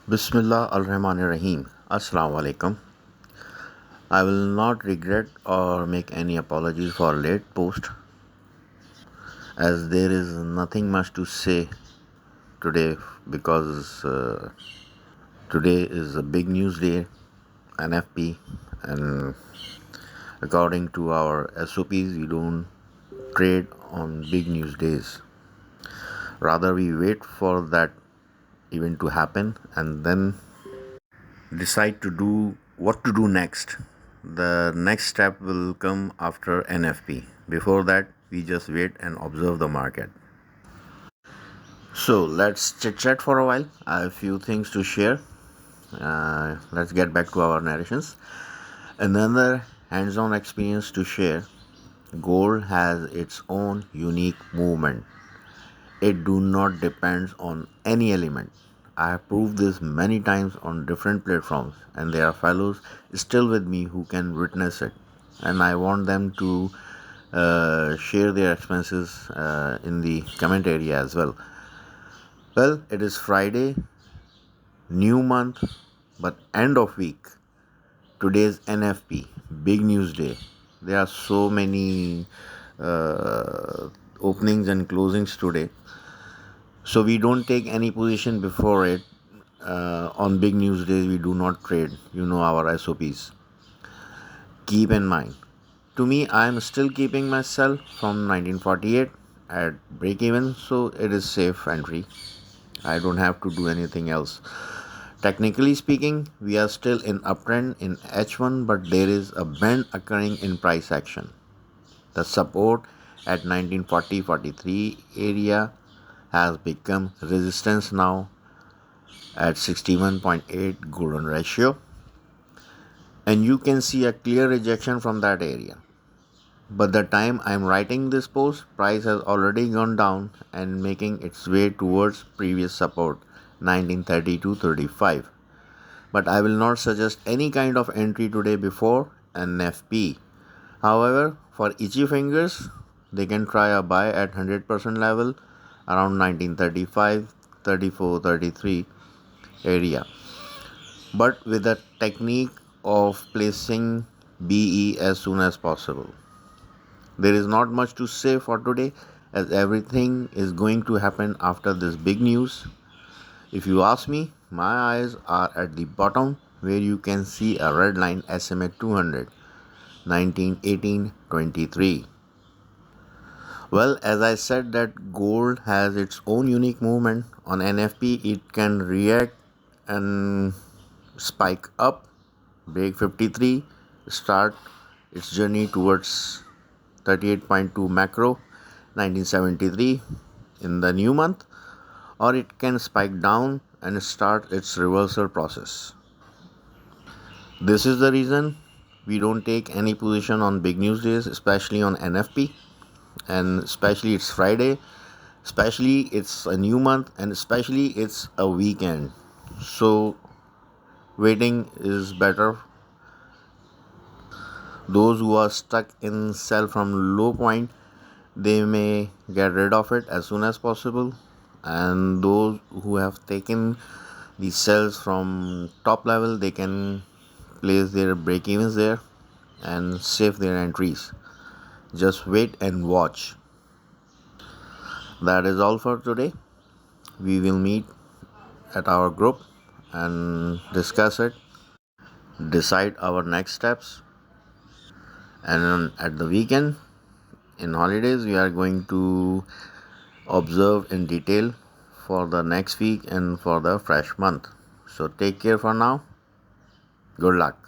Bismillah ar-Rahman ar-Rahim. Assalamu alaikum. I will not regret or make any apologies for late post, as there is nothing much to say today because today is a big news day, NFP, and according to our SOPs, we don't trade on big news days. Rather, we wait for that event to happen and then decide to do what to do next. The next step will come after NFP. Before that, we just wait and observe the market. So let's chit chat for a while. I have a few things to share. Let's get back to our narrations. Another hands on experience to share. Gold has its own unique movement. It do not depends on any element. I have proved this many times on different platforms, and there are fellows still with me who can witness it. And I want them to share their experiences in the comment area as well. Well, it is Friday, new month, but end of week. Today's NFP, big news day. There are so many openings and closings today. So we don't take any position before it. On big news days, we do not trade. You know our SOPs. Keep in mind. To me, I am still keeping myself from 1948 at break even, so it is safe entry. I don't have to do anything else. Technically speaking, we are still in uptrend in H1, but there is a bend occurring in price action. The support at 1940-43 area has become resistance now at 61.8 golden ratio, and you can see a clear rejection from that area. But the time I'm writing this post, price has already gone down and making its way towards previous support 1932-35. But I will not suggest any kind of entry today before NFP. However, for itchy fingers, they can try a buy at 100% level around 1935, 34, 33 area, but with a technique of placing BE as soon as possible. There is not much to say for today, as everything is going to happen after this big news. If you ask me, my eyes are at the bottom where you can see a red line SMA 200, 19, 18, 23. Well, as I said that gold has its own unique movement. On NFP, it can react and spike up, break 53, start its journey towards 38.2 macro 1973 in the new month, or it can spike down and start its reversal process. This is the reason we don't take any position on big news days, especially on NFP, and especially it's Friday, especially it's a new month, and especially it's a weekend. So waiting is better. Those who are stuck in sell from low point, they may get rid of it as soon as possible, and those who have taken the sells from top level, they can place their break evens there and save their entries. Just wait and watch. That is all for today. We will meet at our group and discuss it, decide our next steps, and at the weekend in holidays we are going to observe in detail for the next week and for the fresh month. So take care for now. Good luck.